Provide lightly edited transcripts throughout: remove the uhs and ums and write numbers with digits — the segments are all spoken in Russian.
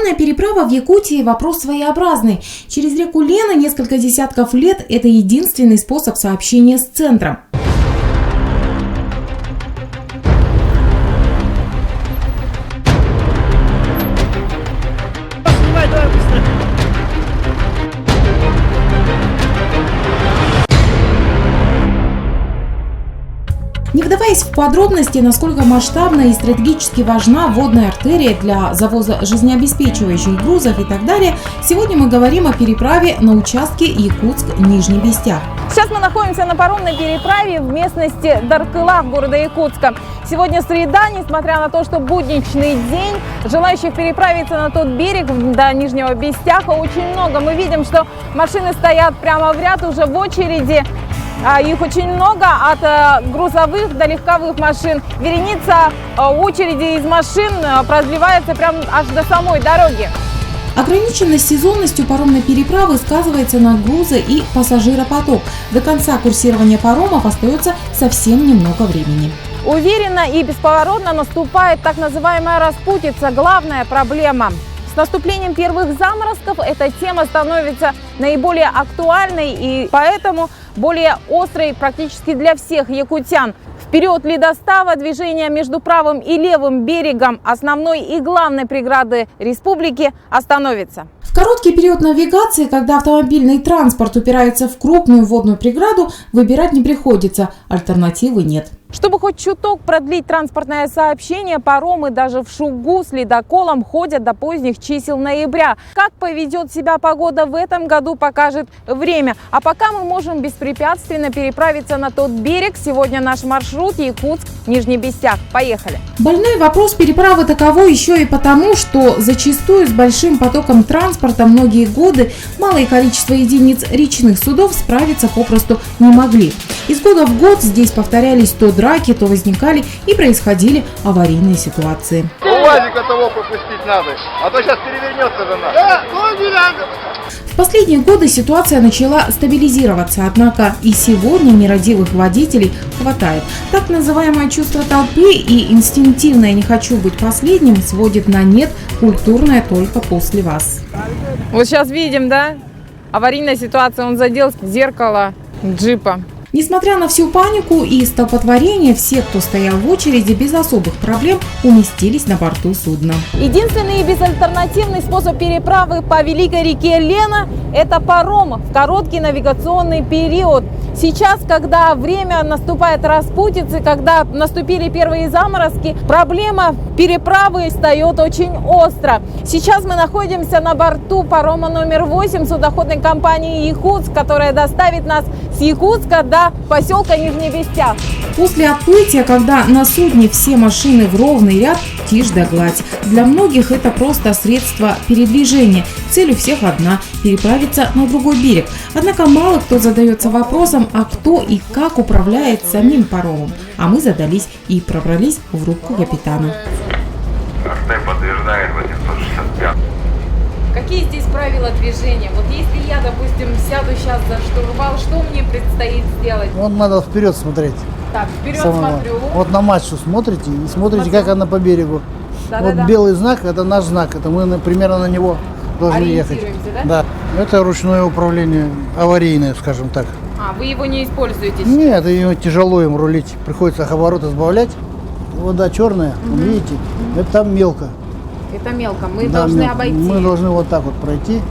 Паромная переправа в Якутии – вопрос своеобразный. Через реку Лена несколько десятков лет – это единственный способ сообщения с центром. Не вдаваясь в подробности, насколько масштабна и стратегически важна водная артерия для завоза жизнеобеспечивающих грузов и так далее, сегодня мы говорим о переправе на участке Якутск-Нижний Бестях. Сейчас мы находимся на паромной переправе в местности Даркыла города Якутска. Сегодня среда, несмотря на то, что будничный день, желающих переправиться на тот берег до Нижнего Бестяха очень много. Мы видим, что машины стоят прямо в ряд уже в очереди. Их очень много, от грузовых до легковых машин. Вереница очереди из машин продлевается прямо аж до самой дороги. Ограниченность сезонностью паромной переправы сказывается на грузо- и пассажиропоток. До конца курсирования паромов остается совсем немного времени. Уверенно и бесповоротно наступает так называемая распутица, главная проблема. С наступлением первых заморозков эта тема становится наиболее актуальной и поэтому более острой практически для всех якутян. В период ледостава движение между правым и левым берегом основной и главной преграды республики остановится. В короткий период навигации, когда автомобильный транспорт упирается в крупную водную преграду, выбирать не приходится, альтернативы нет. Чтобы хоть чуток продлить транспортное сообщение, паромы даже в Шугу с ледоколом ходят до поздних чисел ноября. Как поведет себя погода в этом году, покажет время. А пока мы можем беспрепятственно переправиться на тот берег. Сегодня наш маршрут Якутск-Нижний Бестях. Поехали! Больной вопрос переправы таковой еще и потому, что зачастую с большим потоком транспорта многие годы малое количество единиц речных судов справиться попросту не могли. Из года в год здесь повторялись то драки, то возникали и происходили аварийные ситуации. УАЗика того пропустить надо, а то сейчас перевернется до нас. Да, не надо. В последние годы ситуация начала стабилизироваться, однако и сегодня нерадивых водителей хватает. Так называемое чувство толпы и инстинктивное «не хочу быть последним» сводит на нет культурное «только после вас». Вот сейчас видим, да? Аварийная ситуация, он задел зеркало джипа. Несмотря на всю панику и столпотворение, все, кто стоял в очереди, без особых проблем уместились на борту судна. Единственный и безальтернативный способ переправы по великой реке Лена – это паром в короткий навигационный период. Сейчас, когда время наступает распутицы, когда наступили первые заморозки, проблема переправы встает очень остро. Сейчас мы находимся на борту парома номер 8 судоходной компании «Якутск», которая доставит нас с Якутска до поселка Нижний Бестях. После отплытия, когда на судне все машины в ровный ряд, тишь да гладь. Для многих это просто средство передвижения. Цель у всех одна – переправиться на другой берег. Однако мало кто задается вопросом, а кто и как управляет самим паромом. А мы задались и пробрались в рубку капитана. Артем подтверждает 865. Какие здесь правила движения? Вот если я, допустим, сяду сейчас за штурвал, что мне предстоит сделать? Вот надо вперед смотреть. Так, вперед Самого. смотрю. Вот на мачту смотрите и смотрите, Смотрю. как она по берегу. Да-да-да. Вот белый знак – это наш знак, это мы примерно на него должны ехать. Ориентируемся, Да. Это ручное управление, аварийное, скажем так. А, вы его не используете? Нет, его тяжело им рулить, приходится обороты сбавлять. Вода черная, видите, это там мелко. Это мелко, мы Да, должны мелко. обойти. Мы должны вот так вот пройти.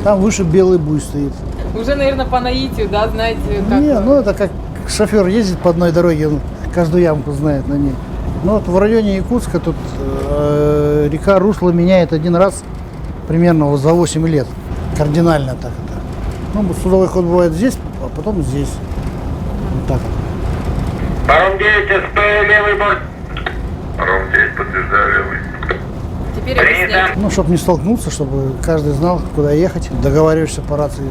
Там выше белый буй стоит. Уже, наверное, по наитию, да, знаете, как... Не, ну это как шофер ездит по одной дороге, он каждую ямку знает на ней. Ну вот в районе Якутска тут река русло меняет один раз примерно вот за 8 лет. Кардинально так это. Ну, судовой ход бывает здесь, а потом здесь. Вот так. Паром 9, СП, левый борт. Паром 9, подтверждаю левый. Теперь объясняйте. Ну, чтобы не столкнуться, чтобы каждый знал, куда ехать. Договариваешься по рации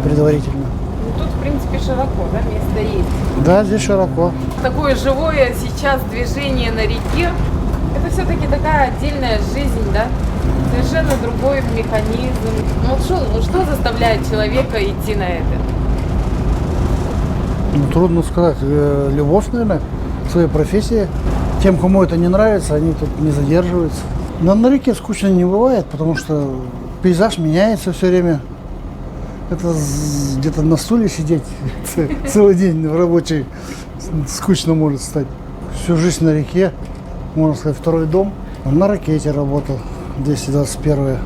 предварительно. Ну, тут, в принципе, широко, да, место есть. Да, здесь широко. Такое живое сейчас движение на реке, это все-таки такая отдельная жизнь, да? Совершенно другой механизм. Ну, вот что заставляет человека идти на это? Ну, трудно сказать. Любовь, наверное, к своей профессии. Тем, кому это не нравится, они тут не задерживаются. Но на реке скучно не бывает, потому что пейзаж меняется все время. Это где-то на стуле сидеть целый день в рабочий скучно может стать. Всю жизнь на реке, можно сказать, второй дом. На ракете работал, 221-я.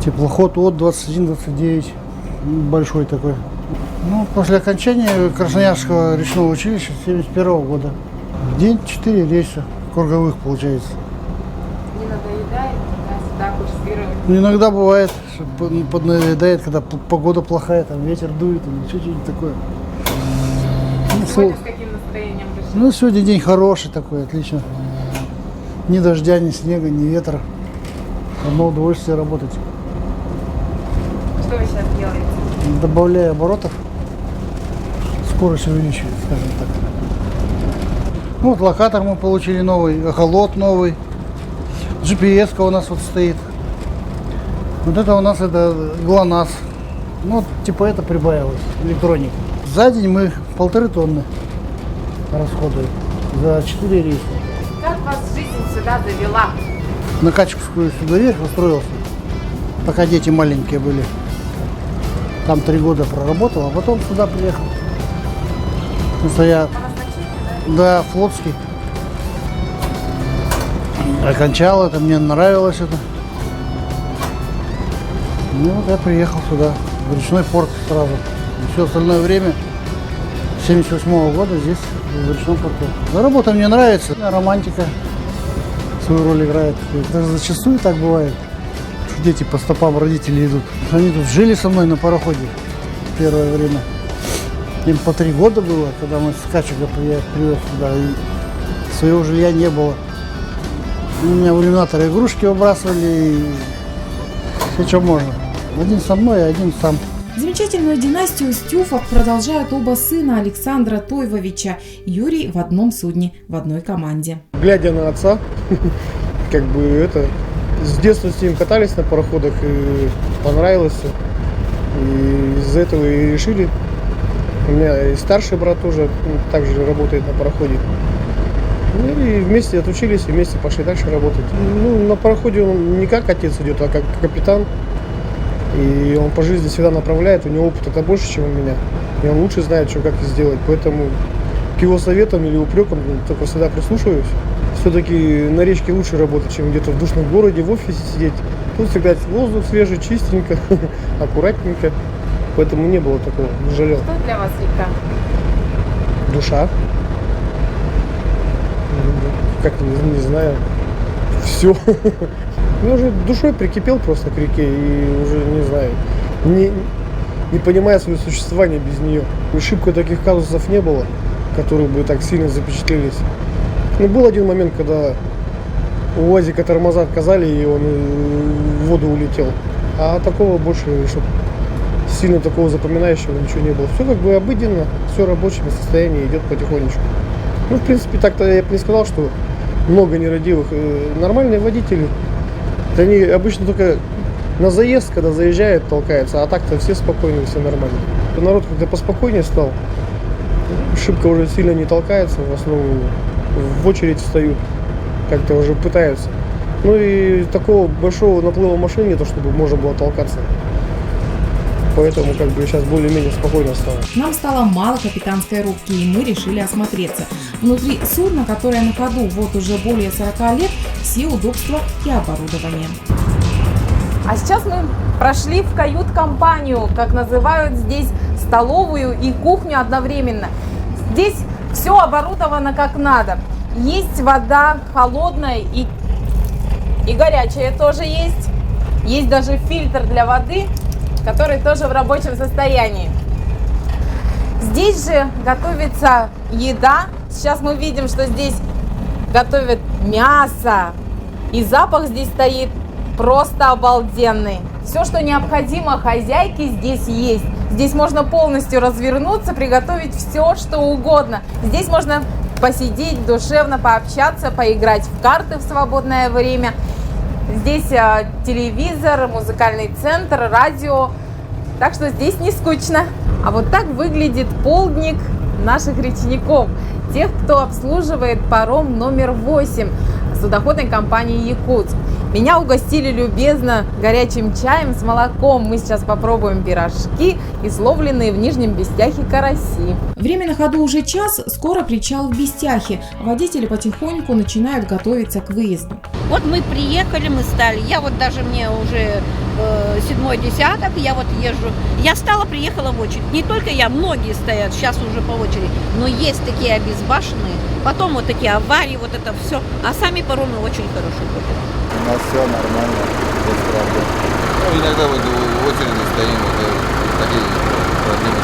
Теплоход от 21-29, большой такой. Ну, после окончания Красноярского речного училища 1971 года. В день 4 рейса круговых получается. Не надоедает, сюда курсировать? Ну, иногда бывает, что поднадоедает, когда погода плохая, там ветер дует или что-нибудь такое. Сегодня с каким настроением пришли? Ну, сегодня день хороший такой, отлично. Ни дождя, ни снега, ни ветра. Одно удовольствие работать. Что вы сейчас делаете? Добавляя оборотов, скорость увеличивает, скажем так. Ну, вот локатор мы получили новый, эхолот новый. GPS-ка у нас вот стоит. Вот это у нас это ГЛОНАСС. Ну, вот, типа это прибавилось, электроника. За день мы 1,5 тонны расходуем за 4 рейса. Как вас жизнь сюда довела? На Качковскую сюда вверх устроился, пока дети маленькие были. Там 3 года проработал, а потом сюда приехал. Потому что я, да, флотский. Окончал это, мне нравилось это. Ну вот я приехал сюда, в речной порт сразу. И все остальное время, с 1978 года здесь, в речном порту. Да, работа мне нравится, романтика свою роль играет. Даже зачастую так бывает, что дети по стопам родителей идут. Они тут жили со мной на пароходе первое время. Им по 3 года было, когда мы с Качега я их привез сюда, и своего жилья не было. У меня в иллюминаторы игрушки выбрасывали, и все, что можно. Один со мной, а один сам. Замечательную династию Стюфов продолжают оба сына Александра Тойвовича. Юрий в одном судне, в одной команде. Глядя на отца, как бы это, с детства с ним катались на пароходах, и понравилось все. И из-за этого и решили. У меня и старший брат тоже также работает на пароходе. Ну, и вместе отучились, и вместе пошли дальше работать. Ну, на пароходе он не как отец идет, а как капитан. И он по жизни всегда направляет, у него опыта больше, чем у меня. И он лучше знает, что как сделать. Поэтому к его советам или упрекам только всегда прислушиваюсь. Все-таки на речке лучше работать, чем где-то в душном городе, в офисе сидеть. Тут всегда воздух свежий, чистенько, аккуратненько. Поэтому не было такого, не жалел. Что для вас река? Душа. Как, не знаю. Все. Я уже душой прикипел просто к реке и уже, не знаю, не понимая свое существование без нее. Шибко таких казусов не было, которые бы так сильно запечатлелись. Но был один момент, когда у УАЗика тормоза отказали, и он в воду улетел. А такого больше, чтобы сильно такого запоминающего ничего не было. Все как бы обыденно, все в рабочем состоянии, идет потихонечку. Ну, в принципе, так-то я бы не сказал, что много нерадивых. Нормальные водители, они обычно только на заезд, когда заезжают, толкаются, а так-то все спокойные, все нормально. Народ когда поспокойнее стал, шибко уже сильно не толкается, в основном в очередь встают, как-то уже пытаются. Ну и такого большого наплыва машин не то, чтобы можно было толкаться. Поэтому как бы сейчас более-менее спокойно стало. Нам стало мало капитанской рубки, и мы решили осмотреться. Внутри судна, которое на ходу вот уже более 40 лет, все удобства и оборудование. А сейчас мы прошли в кают-компанию, как называют здесь столовую и кухню одновременно. Здесь все оборудовано как надо. Есть вода холодная и горячая тоже есть. Есть даже фильтр для воды, который тоже в рабочем состоянии. Здесь же готовится еда. Сейчас мы видим, что здесь готовят мясо. И запах здесь стоит просто обалденный. Все, что необходимо хозяйке, здесь есть. Здесь можно полностью развернуться, приготовить все, что угодно. Здесь можно посидеть, душевно пообщаться, поиграть в карты в свободное время. Здесь телевизор, музыкальный центр, радио. Так что здесь не скучно. А вот так выглядит полдник наших речников. Тех, кто обслуживает паром номер 8. судоходной компании «Якутск». Меня угостили любезно горячим чаем с молоком. Мы сейчас попробуем пирожки и словленные в Нижнем Бестяхе караси. Время на ходу уже час, скоро причал в Бестяхе. Водители потихоньку начинают готовиться к выезду. Вот мы приехали, мы стали. Я вот даже мне уже 7-й десяток, я вот езжу. Я стала, приехала в очередь. Не только я, многие стоят сейчас уже по очереди. Но есть такие обезбашенные, потом вот такие аварии, вот это все. А сами паромы очень хорошо ходят. У нас все нормально, без проблем. Ну, иногда вот в очереди стоим, такие проблемы.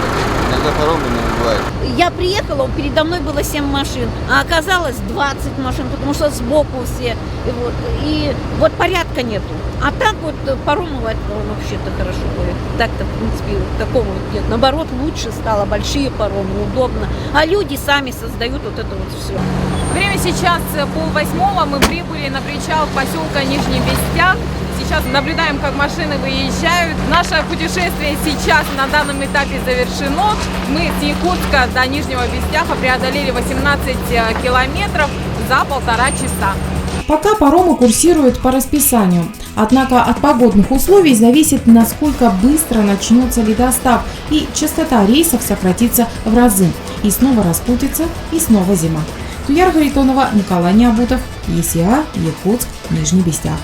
Иногда паромы не бывает. Я приехала, передо мной было 7 машин, а оказалось 20 машин, потому что сбоку все. И вот порядка нету. А так вот паромы вообще-то хорошо ходят. Так-то, в принципе, такого вот нет. Наоборот, лучше стало, большие паромы, удобно. А люди сами создают вот это вот все. Время сейчас 7:30, мы прибыли на причал поселка Нижний Бестях. Сейчас наблюдаем, как машины выезжают. Наше путешествие сейчас на данном этапе завершено. Мы с Якутска до Нижнего Бестяха преодолели 18 километров за 1,5 часа. Пока паромы курсируют по расписанию. Однако от погодных условий зависит, насколько быстро начнется ледостав, и частота рейсов сократится в разы. И снова распутится, и снова зима. Туяр Харитонова, Николай Необутов, ЕСА, Якутск, Нижний Бестях.